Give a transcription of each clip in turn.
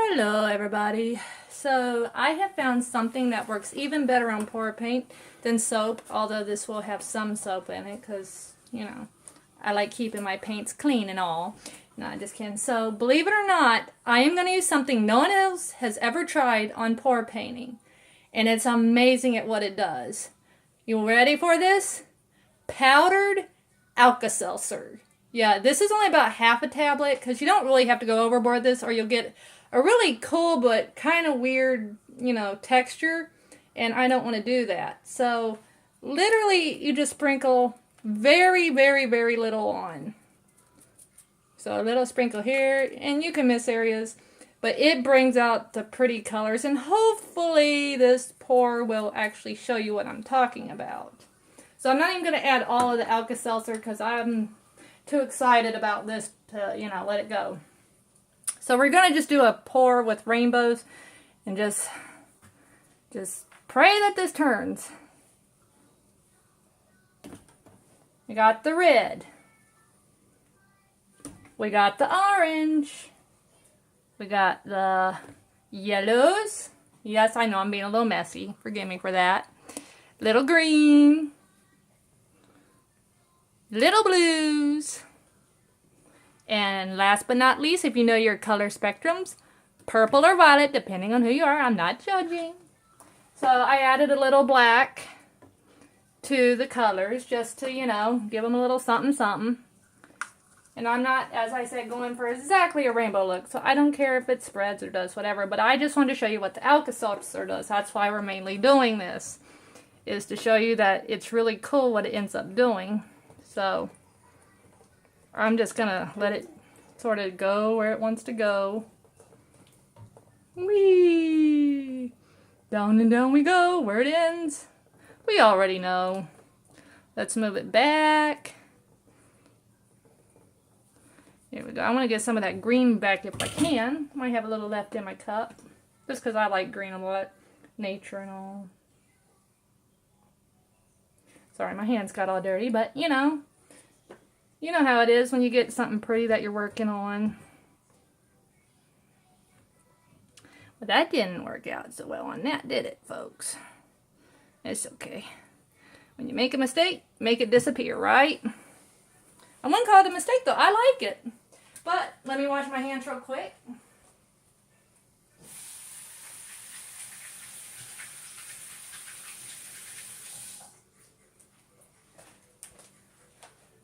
Hello everybody. So I have found something that works even better on pour paint than soap, although this will have some soap in it because, you know, I like keeping my paints clean and all. No, I'm just kidding. So believe it or not, I am going to use something no one else has ever tried on pour painting. And it's amazing at what it does. You ready for this? Powdered alka seltzer. Yeah, this is only about half a tablet because you don't really have to go overboard this or you'll get a really cool but kind of weird, you know, texture. And I don't want to do that. So literally you just sprinkle very, very, very little on. So a little sprinkle here, and you can miss areas, but it brings out the pretty colors, and hopefully this pour will actually show you what I'm talking about. So I'm not even going to add all of the Alka-Seltzer because I'm too excited about this to, you know, let it go. So we're going to just do a pour with rainbows and just pray that this turns. We got the red. We got the orange. We got the yellows. Yes, I know I'm being a little messy. Forgive me for that. Little green. Little blues. And last but not least, if you know your color spectrums, purple or violet, depending on who you are. I'm not judging. So I added a little black to the colors just to, you know, give them a little something something. And I'm not, as I said, going for exactly a rainbow look. So I don't care if it spreads or does whatever. But I just wanted to show you what the Alka-Seltzer does. That's why we're mainly doing this. Is to show you that it's really cool what it ends up doing. So I'm just going to let it sort of go where it wants to go. Whee! Down and down we go. Where it ends, we already know. Let's move it back. Here we go. I want to get some of that green back if I can. Might have a little left in my cup. Just because I like green a lot. Nature and all. Sorry, my hands got all dirty, but you know. You know how it is when you get something pretty that you're working on. But that didn't work out so well on that, did it, folks? It's okay. When you make a mistake, make it disappear, right? I wouldn't call it a mistake, though. I like it. But let me wash my hands real quick.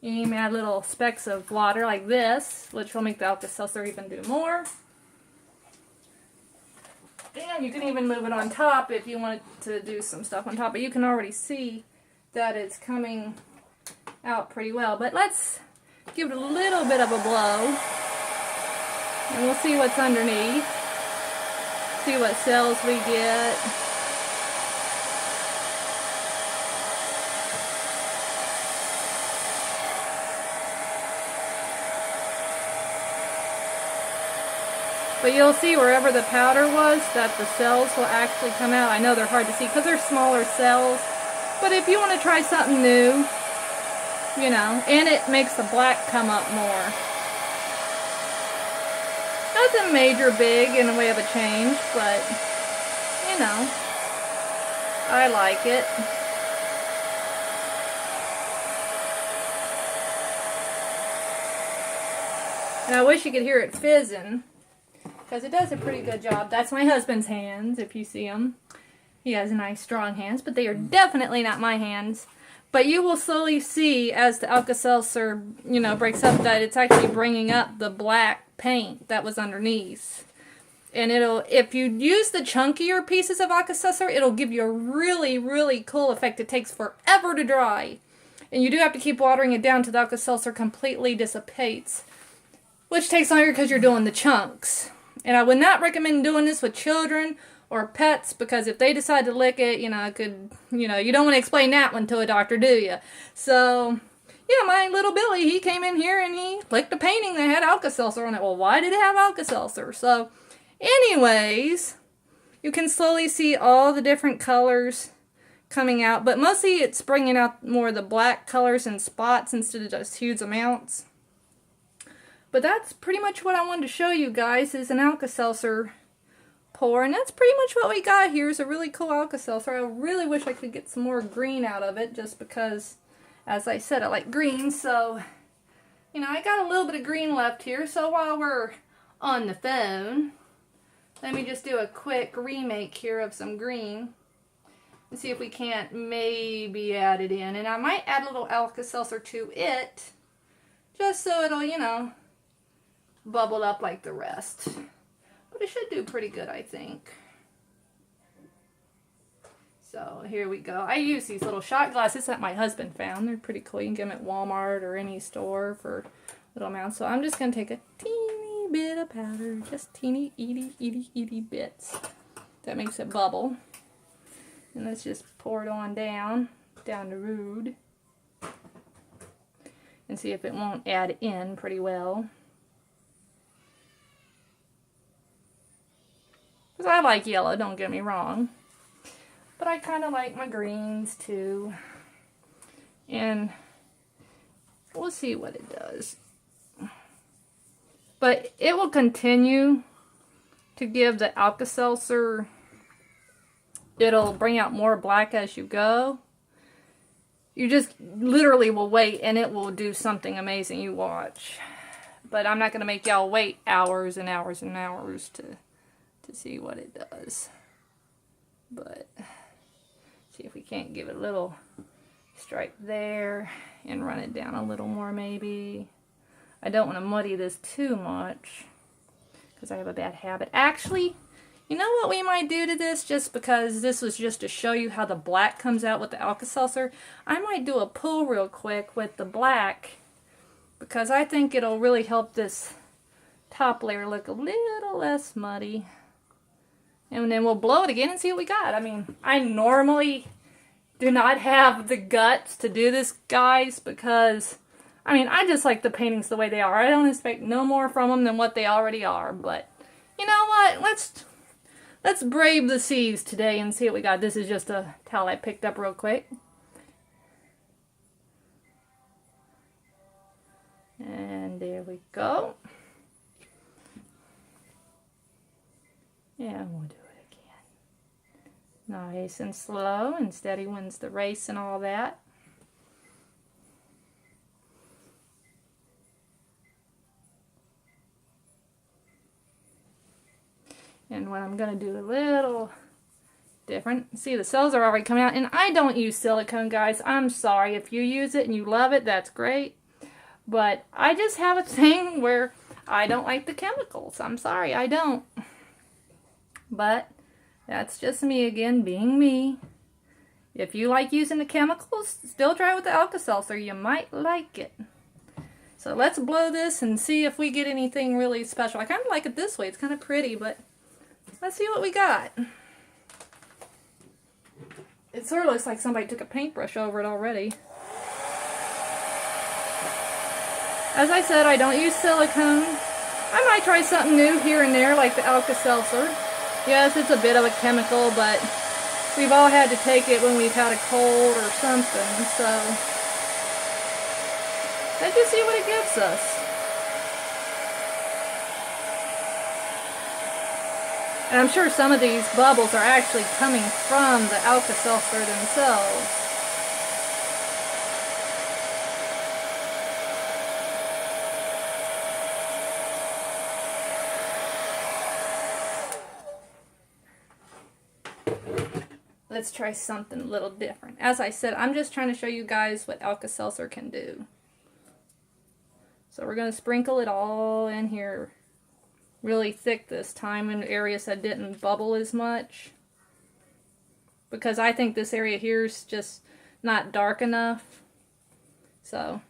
You can add little specks of water like this, which will make the Alka-Seltzer even do more. And you can even move it on top if you wanted to do some stuff on top. But you can already see that it's coming out pretty well. But let's give it a little bit of a blow. And we'll see what's underneath. See what cells we get. But you'll see wherever the powder was that the cells will actually come out. I know they're hard to see because they're smaller cells. But if you want to try something new, you know, and it makes the black come up more. Nothing major big in a way of a change, but, you know, I like it. And I wish you could hear it fizzing, because it does a pretty good job. That's my husband's hands, if you see them. He has nice, strong hands, but they are definitely not my hands. But you will slowly see as the Alka-Seltzer, you know, breaks up that it's actually bringing up the black paint that was underneath. And it'll, if you use the chunkier pieces of Alka-Seltzer, it'll give you a really, really cool effect. It takes forever to dry. And you do have to keep watering it down till the Alka-Seltzer completely dissipates. Which takes longer because you're doing the chunks. And I would not recommend doing this with children or pets, because if they decide to lick it, you know, it could, you know, you don't want to explain that one to a doctor, do you? So, yeah, my little Billy, he came in here and he licked a painting that had Alka-Seltzer on it. Well, why did it have Alka-Seltzer? So, anyways, you can slowly see all the different colors coming out, but mostly it's bringing out more of the black colors and spots instead of just huge amounts. But that's pretty much what I wanted to show you guys, is an Alka-Seltzer pour, and that's pretty much what we got here is a really cool Alka-Seltzer. I really wish I could get some more green out of it just because, as I said, I like green. So, you know, I got a little bit of green left here. So while we're on the phone, let me just do a quick remake here of some green and see if we can't maybe add it in. And I might add a little Alka-Seltzer to it just so it'll, you know, bubble up like the rest. But it should do pretty good, I think. So here we go. I use these little shot glasses that my husband found. They're pretty cool. You can get them at Walmart or any store for little amounts. So I'm just going to take a teeny bit of powder. Just teeny, itty bits. That makes it bubble. And let's just pour it on down the road. And see if it won't add in pretty well. Because I like yellow, don't get me wrong. But I kind of like my greens too. And we'll see what it does. But it will continue to give the Alka-Seltzer, it'll bring out more black as you go. You just literally will wait and it will do something amazing. You watch. But I'm not going to make y'all wait hours and hours and hours to see what it does. But see if we can't give it a little stripe there and run it down a little more maybe. I don't want to muddy this too much because I have a bad habit. Actually, you know what we might do to this, just because this was just to show you how the black comes out with the Alka-Seltzer. I might do a pull real quick with the black because I think it'll really help this top layer look a little less muddy. And then we'll blow it again and see what we got. I mean, I normally do not have the guts to do this, guys, because, I mean, I just like the paintings the way they are. I don't expect no more from them than what they already are. But, you know what? Let's brave the seas today and see what we got. This is just a towel I picked up real quick. And there we go. Yeah, we'll do it again. Nice and slow, and steady wins the race and all that. And what I'm going to do a little different. See, the cells are already coming out. And I don't use silicone, guys. I'm sorry. If you use it and you love it, that's great. But I just have a thing where I don't like the chemicals. I'm sorry, I don't. But that's just me again, being me. If you like using the chemicals, still try with the Alka-Seltzer. You might like it. So let's blow this and see if we get anything really special. I kind of like it this way. It's kind of pretty, but let's see what we got. It sort of looks like somebody took a paintbrush over it already. As I said, I don't use silicone. I might try something new here and there, like the Alka-Seltzer. Yes, it's a bit of a chemical, but we've all had to take it when we've had a cold or something, so let's just see what it gives us. And I'm sure some of these bubbles are actually coming from the Alka-Seltzer themselves. Let's try something a little different. As I said, I'm just trying to show you guys what Alka-Seltzer can do. So we're going to sprinkle it all in here really thick this time in areas that didn't bubble as much. Because I think this area here is just not dark enough. So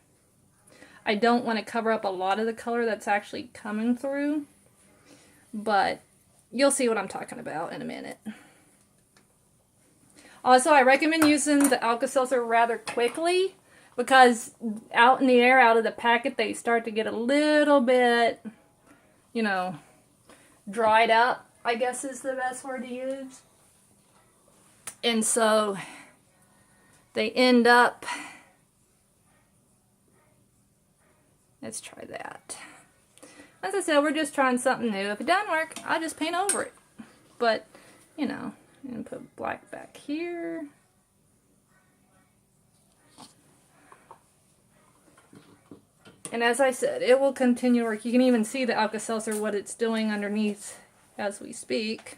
I don't want to cover up a lot of the color that's actually coming through. But you'll see what I'm talking about in a minute. Also, I recommend using the Alka-Seltzer rather quickly because out in the air, out of the packet, they start to get a little bit, you know, dried up, I guess is the best word to use. And so they end up, let's try that. As I said, we're just trying something new. If it doesn't work, I'll just paint over it. but, you know, and put black back here. And as I said, it will continue to work. You can even see the Alka-Seltzer, what it's doing underneath as we speak.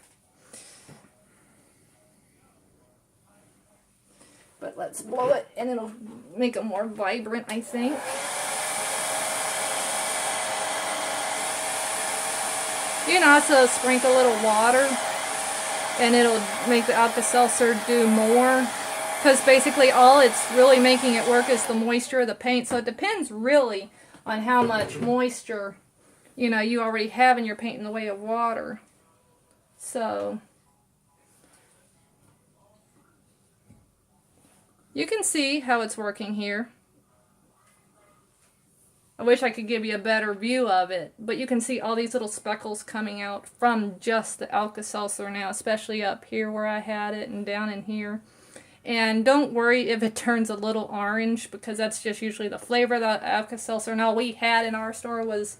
But let's blow it, and it'll make it more vibrant, I think. You can also sprinkle a little water, and it'll make the Alka-Seltzer do more. Because basically all it's really making it work is the moisture of the paint. So it depends really on how much moisture, you know, you already have in your paint in the way of water. So you can see how it's working here. I wish I could give you a better view of it, but you can see all these little speckles coming out from just the Alka-Seltzer now, especially up here where I had it and down in here. And don't worry if it turns a little orange, because that's just usually the flavor of the Alka-Seltzer. And all we had in our store was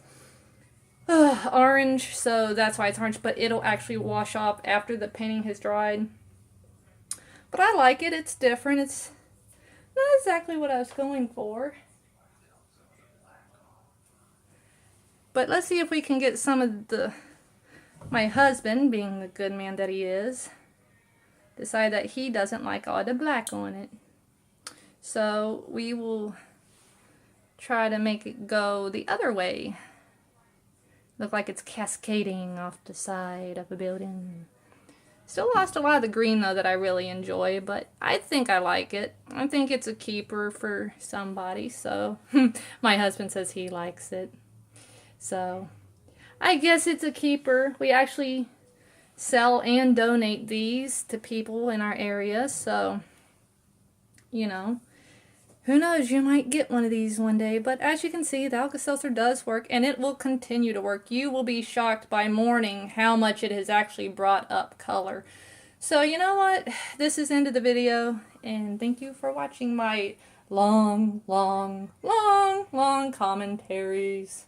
orange, so that's why it's orange, but it'll actually wash off after the painting has dried. But I like it. It's different. It's not exactly what I was going for. But let's see if we can get some of my husband, being the good man that he is, decide that he doesn't like all the black on it. So we will try to make it go the other way. Look like it's cascading off the side of a building. Still lost a lot of the green though that I really enjoy, but I think I like it. I think it's a keeper for somebody, so my husband says he likes it. So I guess it's a keeper. We actually sell and donate these to people in our area, so you know, who knows, you might get one of these one day. But as you can see, the Alka-Seltzer does work, and it will continue to work. You will be shocked by morning how much it has actually brought up color. So you know what, this is the end of the video, and thank you for watching my long commentaries.